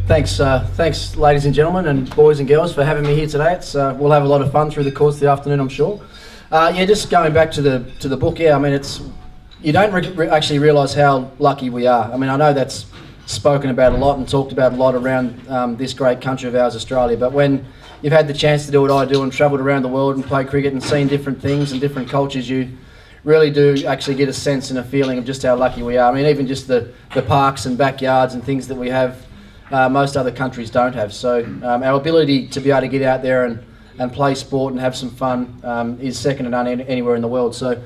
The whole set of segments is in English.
Thanks, ladies and gentlemen, and boys and girls, for having me here today. We'll have a lot of fun through the course of the afternoon, I'm sure. Just going back to the book. I mean, you don't actually realise how lucky we are. I mean, I know that's spoken about a lot and talked about a lot around this great country of ours, Australia. But when you've had the chance to do what I do and travelled around the world and play cricket and seen different things and different cultures, you really do actually get a sense and a feeling of just how lucky we are. I mean, even just the parks and backyards and things that we have, most other countries don't have. So our ability to be able to get out there and play sport and have some fun is second to none anywhere in the world. So,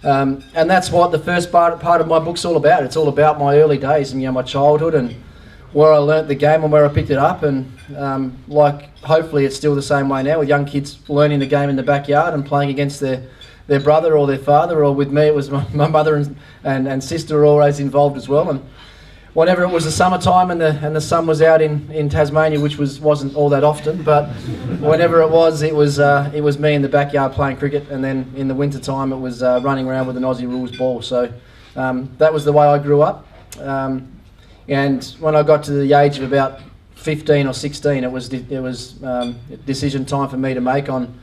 and that's what the first part of my book's all about. It's all about my early days and my childhood and where I learnt the game and where I picked it up. And hopefully it's still the same way now, with young kids learning the game in the backyard and playing against their brother or their father, or with me it was my mother and sister were always involved as well. And whenever it was the summertime and the sun was out in Tasmania, which wasn't all that often, but whenever it was me in the backyard playing cricket, and then in the winter time it was running around with an Aussie rules ball. So that was the way I grew up. And when I got to the age of about 15 or 16, it was decision time for me to make on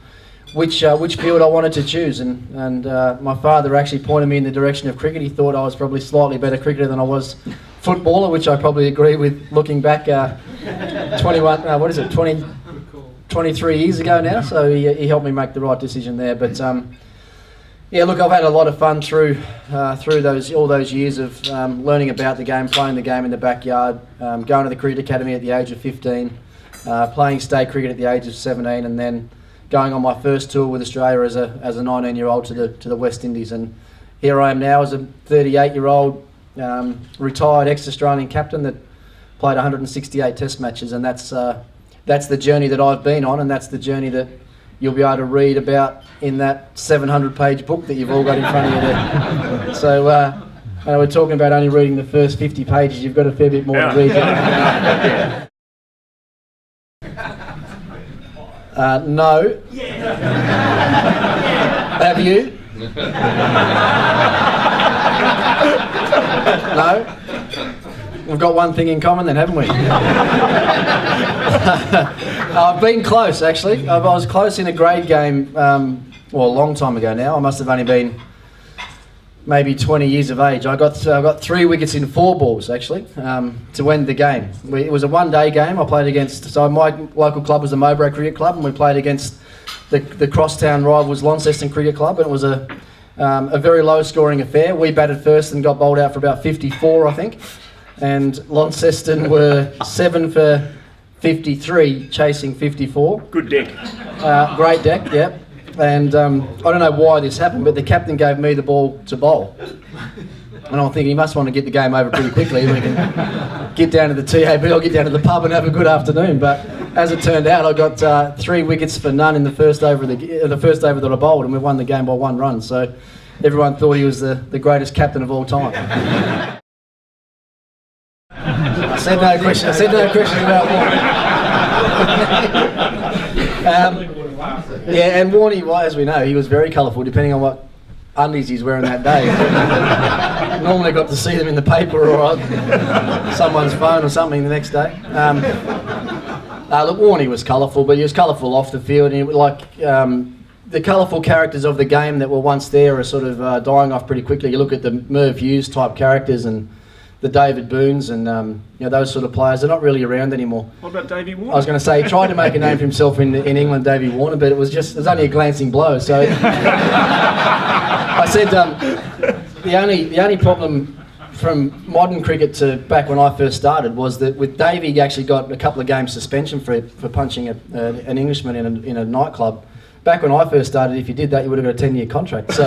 which field I wanted to choose, and my father actually pointed me in the direction of cricket. He thought I was probably slightly better cricketer than I was footballer, which I probably agree with looking back 23 years ago now. So he helped me make the right decision there. But look, I've had a lot of fun through all those years of learning about the game, playing the game in the backyard, going to the cricket academy at the age of 15, playing state cricket at the age of 17, and then going on my first tour with Australia as a 19-year-old to the West Indies. And here I am now as a 38-year-old retired ex-Australian captain that played 168 Test matches, and that's the journey that I've been on, and that's the journey that you'll be able to read about in that 700-page book that you've all got in front of you there. So we're talking about only reading the first 50 pages. You've got a fair bit more to read. No. Have you? No? We've got one thing in common then, haven't we? I've been close, actually. I was close in a grade game, a long time ago now. I must have only been maybe 20 years of age. I got 3 wickets in 4 balls, actually, to end the game. It was a one-day game. I played against... So my local club was the Mowbray Cricket Club, and we played against the crosstown rivals Launceston Cricket Club, and it was a very low-scoring affair. We batted first and got bowled out for about 54, I think. And Launceston were 7 for 53, chasing 54. Good deck. Great deck, yep. And I don't know why this happened, but the captain gave me the ball to bowl. And I'm thinking he must want to get the game over pretty quickly. We can get down to the TAB or get down to the pub and have a good afternoon. But as it turned out, I got 3 wickets for none in the first over that I bowled, and we won the game by 1 run. So everyone thought he was the greatest captain of all time. I said no question about Warnie. And Warnie, as we know, he was very colourful, depending on what undies he's wearing that day. Normally got to see them in the paper or on someone's phone or something the next day. Look, Warnie was colourful, but he was colourful off the field. And the colourful characters of the game that were once there are sort of dying off pretty quickly. You look at the Merv Hughes type characters and the David Boones and those sort of players. They're not really around anymore. What about Davey Warner? I was going to say he tried to make a name for himself in England, Davey Warner, but it was only a glancing blow. So I said the only problem from modern cricket to back when I first started was that with Davey, he actually got a couple of games suspension for punching an Englishman in a nightclub. Back when I first started, if you did that, you would have got a 10-year contract. So.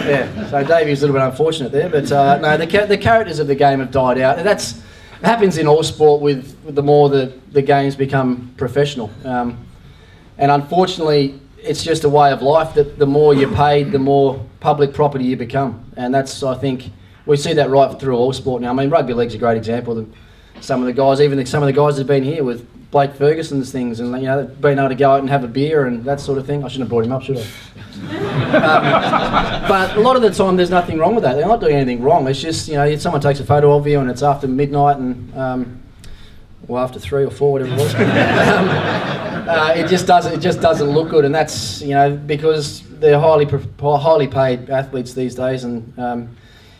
Yeah, so Davey's a little bit unfortunate there, but no, the characters of the game have died out. And it happens in all sport with the more the games become professional. And unfortunately, it's just a way of life that the more you're paid, the more public property you become. And that's, I think, we see that right through all sport now. I mean, rugby league's a great example. Some of the guys that have been here with Blake Ferguson's things, and being able to go out and have a beer and that sort of thing. I shouldn't have brought him up, should I? But a lot of the time, there's nothing wrong with that. They're not doing anything wrong. It's just someone takes a photo of you, and it's after midnight, and after 3 or 4, whatever it was. It just doesn't look good, and that's because they're highly paid athletes these days, and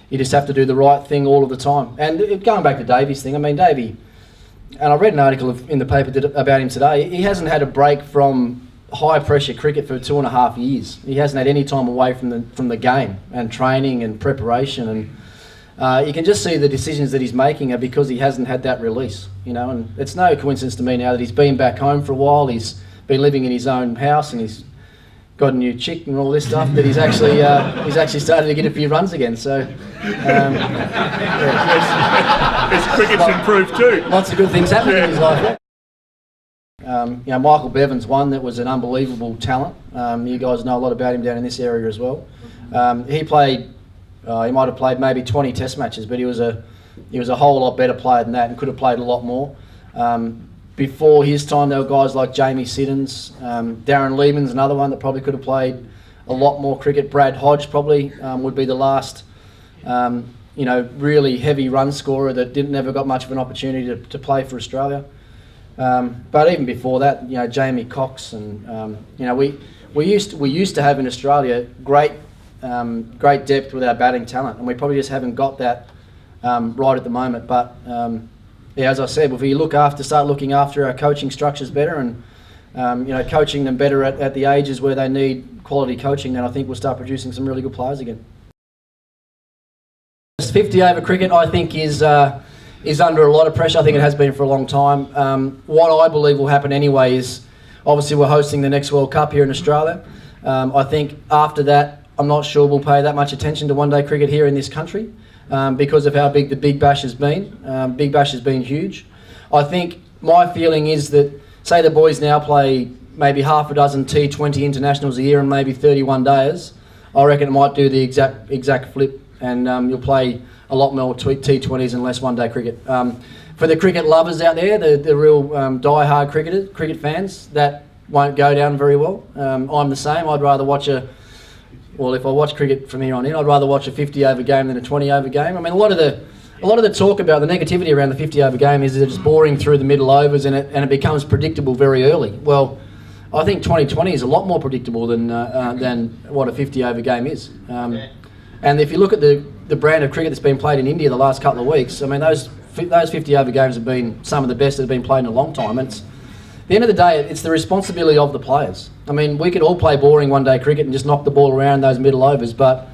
you just have to do the right thing all of the time. And going back to Davey's thing, I mean, Davey, and I read an article in the paper about him today. He hasn't had a break from high pressure cricket for 2.5 years. He hasn't had any time away from the game and training and preparation, and you can just see the decisions that he's making are because he hasn't had that release. And it's no coincidence to me now that he's been back home for a while. He's been living in his own house, and he's got a new chick and all this stuff. That he's actually started to get a few runs again. So his cricket's improved too. Lots of good things happening in his life. Michael Bevan's one that was an unbelievable talent. You guys know a lot about him down in this area as well. He played. He might have played maybe 20 Test matches, but he was a whole lot better player than that, and could have played a lot more. Before his time, there were guys like Jamie Siddons, Darren Lehman's another one that probably could have played a lot more cricket. Brad Hodge probably would be the last, really heavy run scorer that never got much of an opportunity to play for Australia. But even before that, Jamie Cox, and we used to have in Australia great depth with our batting talent, and we probably just haven't got that right at the moment. But as I said, if we start looking after our coaching structures better, and coaching them better at the ages where they need quality coaching, then I think we'll start producing some really good players again. 50 over cricket, I think, is under a lot of pressure. I think it has been for a long time. What I believe will happen anyway is, obviously we're hosting the next World Cup here in Australia. I think after that, I'm not sure we'll pay that much attention to one-day cricket here in this country because of how big the Big Bash has been. Big Bash has been huge. I think my feeling is that, say the boys now play maybe half a dozen T20 internationals a year and maybe 31 days, I reckon it might do the exact flip, and you'll play a lot more T20s and less one-day cricket. For the cricket lovers out there, the real die-hard cricket fans, that won't go down very well. I'm the same. I'd rather watch if I watch cricket from here on in, I'd rather watch a 50-over game than a 20-over game. I mean, a lot of the talk about the negativity around the 50-over game is that it's boring through the middle overs and it becomes predictable very early. Well, I think 2020 is a lot more predictable than what a 50-over game is. And if you look at the brand of cricket that's been played in India the last couple of weeks, I mean, those 50-over games have been some of the best that have been played in a long time. And at the end of the day, it's the responsibility of the players. I mean, we could all play boring one-day cricket and just knock the ball around those middle overs, but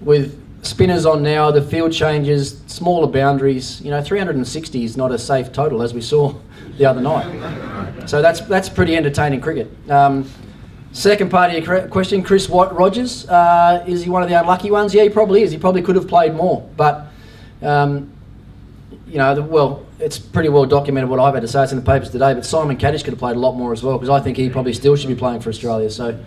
with spinners on now, the field changes, smaller boundaries, 360 is not a safe total, as we saw the other night. So that's pretty entertaining cricket. Second part of your question, Chris Rogers, is he one of the unlucky ones? Yeah, he probably is. He probably could have played more, but it's pretty well documented what I've had to say. It's in the papers today, but Simon Kaddish could have played a lot more as well, because I think he probably still should be playing for Australia. So,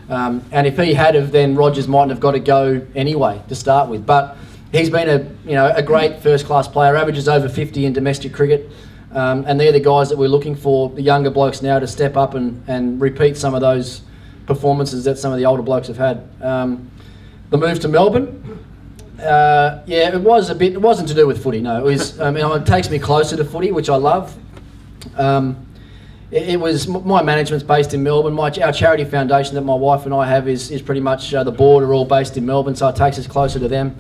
and if he had have, then Rogers mightn't have got to go anyway to start with. But he's been a great first-class player, averages over 50 in domestic cricket, and they're the guys that we're looking for, the younger blokes now, to step up and repeat some of those performances that some of the older blokes have had. The move to Melbourne. It wasn't to do with footy, no. It was, it takes me closer to footy, which I love. It was, my management's based in Melbourne. Our charity foundation that my wife and I have is pretty much, the board are all based in Melbourne, so it takes us closer to them.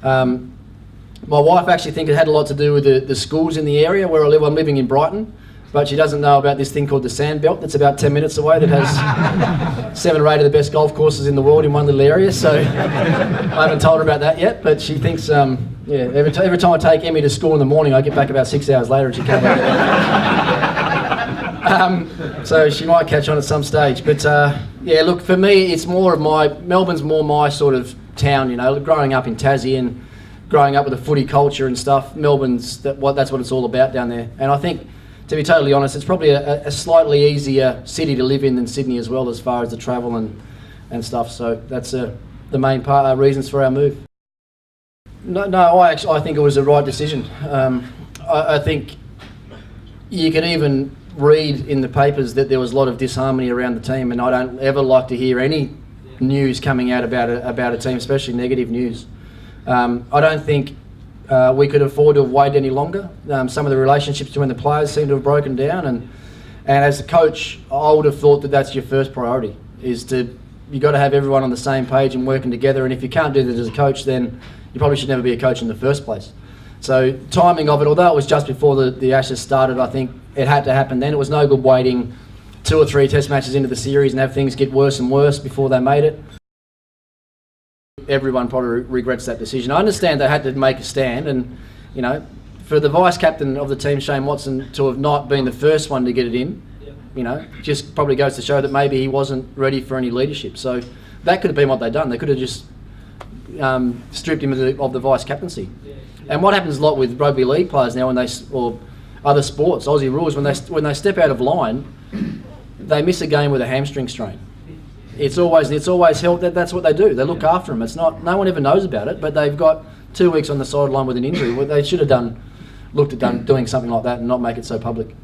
My wife actually thinks it had a lot to do with the schools in the area where I live. I'm living in Brighton, but she doesn't know about this thing called the Sandbelt that's about 10 minutes away that has 7 or 8 of the best golf courses in the world in one little area. So I haven't told her about that yet, but she thinks, every time I take Emmy to school in the morning, I get back about 6 hours later and she can't get it. So she might catch on at some stage. But look, for me, it's more of Melbourne's more my sort of town, growing up in Tassie and growing up with a footy culture and stuff. Melbourne's, that's what it's all about down there. And I think, to be totally honest, it's probably a slightly easier city to live in than Sydney as well, as far as the travel and stuff. So that's the main reasons for our move. No, I think it was the right decision. I think you could even read in the papers that there was a lot of disharmony around the team, and I don't ever like to hear any news coming out about a team, especially negative news. I don't think we could afford to have waited any longer. Some of the relationships between the players seem to have broken down, and as a coach, I would have thought that that's your first priority, you got to have everyone on the same page and working together, and if you can't do that as a coach, then you probably should never be a coach in the first place. So timing of it, although it was just before the Ashes started, I think it had to happen then. It was no good waiting 2 or 3 test matches into the series and have things get worse and worse before they made it. Everyone probably regrets that decision. I understand they had to make a stand, and for the vice captain of the team, Shane Watson, to have not been the first one to get it in, just probably goes to show that maybe he wasn't ready for any leadership. So that could have been what they'd done. They could have just stripped him of the vice captaincy. And what happens a lot with rugby league players now, or other sports, Aussie rules, when they step out of line, they miss a game with a hamstring strain. It's always held that that's what they do. They look after them. It's not, no one ever knows about it, but they've got 2 weeks on the sideline with an injury. Well, they should have looked at doing something like that and not make it so public.